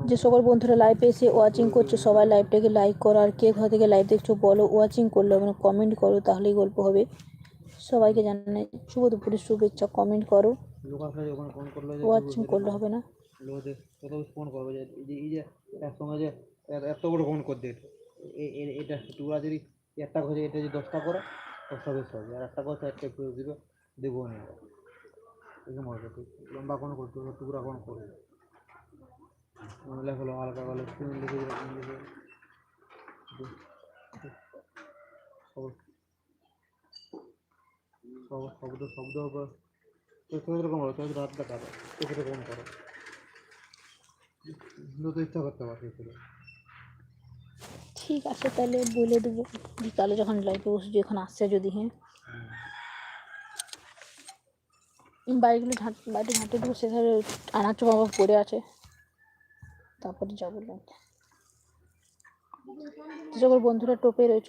যে সকল বন্ধুরা লাইভে এসে ওয়াচিং করছে সবাই লাইভটাকে লাইক করো, আর কে কোথা থেকে লাইভ দেখছো বলো, ওয়াচিং করলো মানে কমেন্ট করো, তাহলেই গল্প হবে। সবাইকে জানাই শুভ দুপুরের শুভেচ্ছা, কমেন্ট করো, ওয়াচিং করলে হবে না। ফোন করবে যে এই যে একসঙ্গে যে এত বড় ফোন করে দিয়েছে, এটা তোরা যদি একটা করে এটা যদি 10টা করে 10টা বেশি হবে, আর একটা কথা একটা করে দিবে দেবো না, এরকম হবে। লম্বা কোন করতে হবে, টুকরা কোন করবে, লেখা হলো হালকা হলে তুমি লিখে দিলে তুমি লিখে শব্দ শব্দ এরকম হবে, তুমি রাত দেখাবে এরকম করো, তো ইচ্ছা করতে পারো। ঠিক আছে তাহলে বলে দেবো বিকালে যখন লাইভে বসে, যখন আসছে যদি। হ্যাঁ, বাড়িগুলো বাড়িতে ঝাঁটে দেবো, সেখানে আনাজ বাবা পড়ে আছে, তারপরে যাবো। যে সকল বন্ধুরা টোপে রয়েছে